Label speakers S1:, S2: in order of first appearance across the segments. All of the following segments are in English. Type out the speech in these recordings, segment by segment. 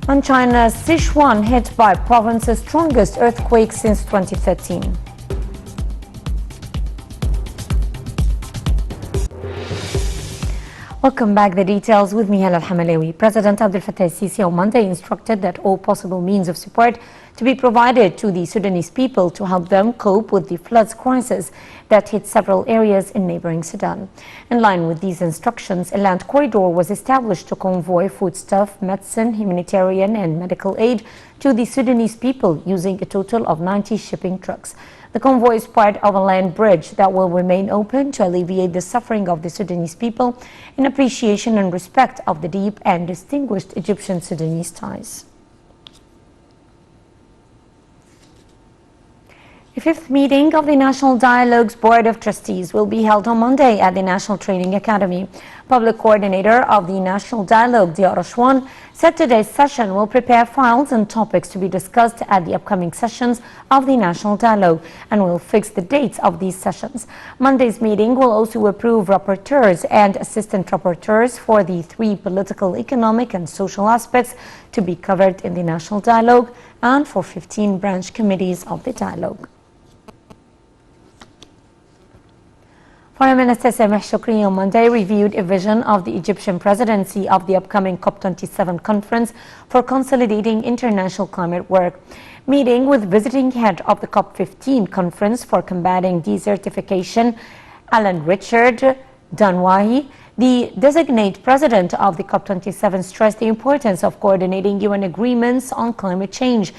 S1: And China's Sichuan hit by province's strongest earthquake since 2013. Welcome back. The details with me, Hala Al-Hamalawi. President Abdel Fattah al-Sisi on Monday instructed that all possible means of support to be provided to the Sudanese people to help them cope with the floods crisis that hit several areas in neighboring Sudan. In line with these instructions, a land corridor was established to convoy foodstuff, medicine, humanitarian and medical aid to the Sudanese people using a total of 90 shipping trucks. The convoy is part of a land bridge that will remain open to alleviate the suffering of the Sudanese people in appreciation and respect of the deep and distinguished Egyptian-Sudanese ties. The fifth meeting of the National Dialogue's Board of Trustees will be held on Monday at the National Training Academy. Public Coordinator of the National Dialogue, Diar Ashwan, said today's session will prepare files and topics to be discussed at the upcoming sessions of the National Dialogue and will fix the dates of these sessions. Monday's meeting will also approve rapporteurs and assistant rapporteurs for the 3 political, economic and social aspects to be covered in the National Dialogue and for 15 branch committees of the Dialogue. Foreign Minister Sameh Shoukry on Monday reviewed a vision of the Egyptian presidency of the upcoming COP27 conference for consolidating international climate work. Meeting with visiting head of the COP15 conference for combating desertification, Alan Richard Danwahi, the designate president of the COP27 stressed the importance of coordinating UN agreements on climate change,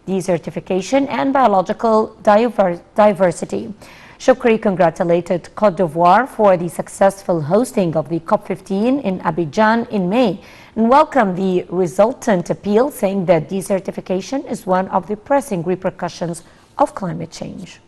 S1: desertification and biological diversity. Shoukry congratulated Côte d'Ivoire for the successful hosting of the COP15 in Abidjan in May and welcomed the resultant appeal, saying that desertification is one of the pressing repercussions of climate change.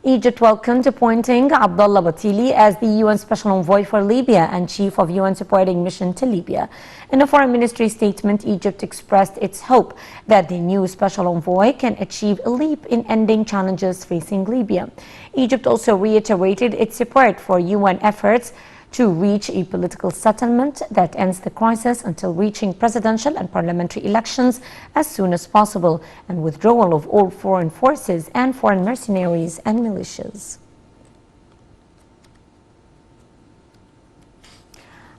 S1: Egypt welcomed appointing Abdullah Batili as the UN Special Envoy for Libya and Chief of UN Supporting Mission to Libya. In a Foreign Ministry statement, Egypt expressed its hope that the new Special Envoy can achieve a leap in ending challenges facing Libya. Egypt also reiterated its support for UN efforts to reach a political settlement that ends the crisis until reaching presidential and parliamentary elections as soon as possible and withdrawal of all foreign forces and foreign mercenaries and militias.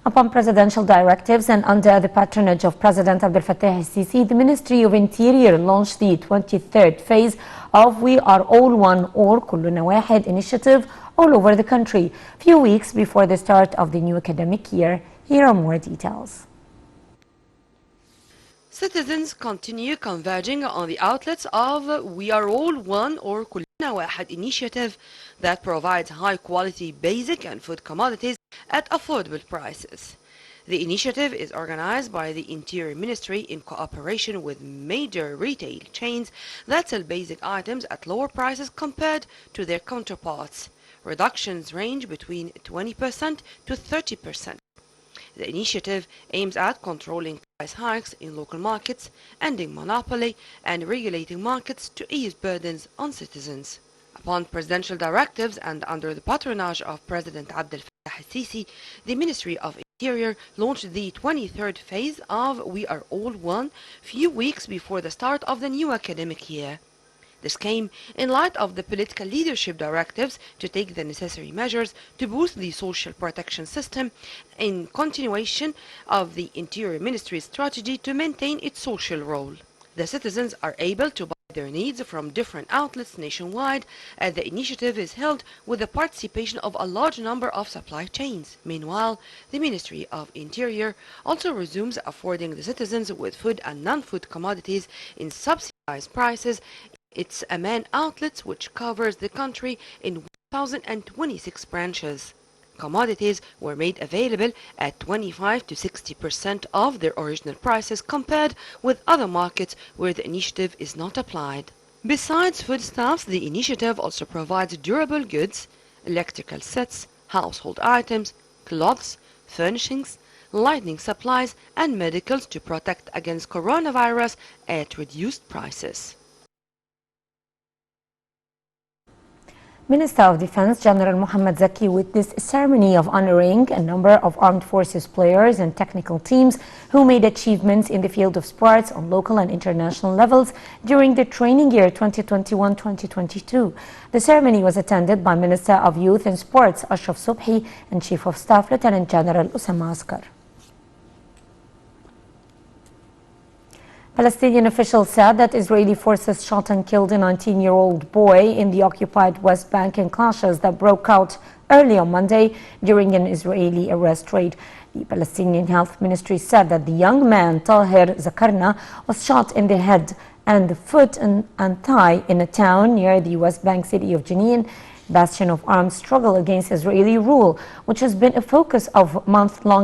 S1: Upon presidential directives and under the patronage of President Abdel Fattah al-Sisi, the Ministry of Interior launched the 23rd phase of We Are All One or Kulluna Wahid initiative all over the country, few weeks before the start of the new academic year. Here are more details.
S2: Citizens continue converging on the outlets of We Are All One or Kulluna Wahid initiative that provides high-quality basic and food commodities at affordable prices. The initiative is organized by the Interior Ministry in cooperation with major retail chains that sell basic items at lower prices compared to their counterparts. Reductions range between 20% to 30%. The initiative aims at controlling price hikes in local markets, ending monopoly, and regulating markets to ease burdens on citizens. Upon presidential directives and under the patronage of President Abdel Fattah al-Sisi, the Ministry of Interior launched the 23rd phase of We Are All One few weeks before the start of the new academic year. This came in light of the political leadership directives to take the necessary measures to boost the social protection system in continuation of the Interior Ministry's strategy to maintain its social role. The citizens are able to buy their needs from different outlets nationwide, as the initiative is held with the participation of a large number of supply chains. Meanwhile, the Ministry of Interior also resumes affording the citizens with food and non-food commodities in subsidized prices its main outlets, which covers the country in 1,026 branches. Commodities were made available at 25 to 60% of their original prices compared with other markets where the initiative is not applied. Besides foodstuffs, the initiative also provides durable goods, electrical sets, household items, cloths, furnishings, lighting supplies and medicals to protect against coronavirus at reduced prices.
S1: Minister of Defense General Mohammed Zaki witnessed a ceremony of honoring a number of armed forces players and technical teams who made achievements in the field of sports on local and international levels during the training year 2021-2022. The ceremony was attended by Minister of Youth and Sports Ashraf Subhi and Chief of Staff Lieutenant General Osama Askar. Palestinian officials said that Israeli forces shot and killed a 19-year-old boy in the occupied West Bank in clashes that broke out early on Monday during an Israeli arrest raid. The Palestinian Health Ministry said that the young man, Tahir Zakarna, was shot in the head and the foot and thigh in a town near the West Bank city of Jenin, bastion of armed struggle against Israeli rule, which has been a focus of month-long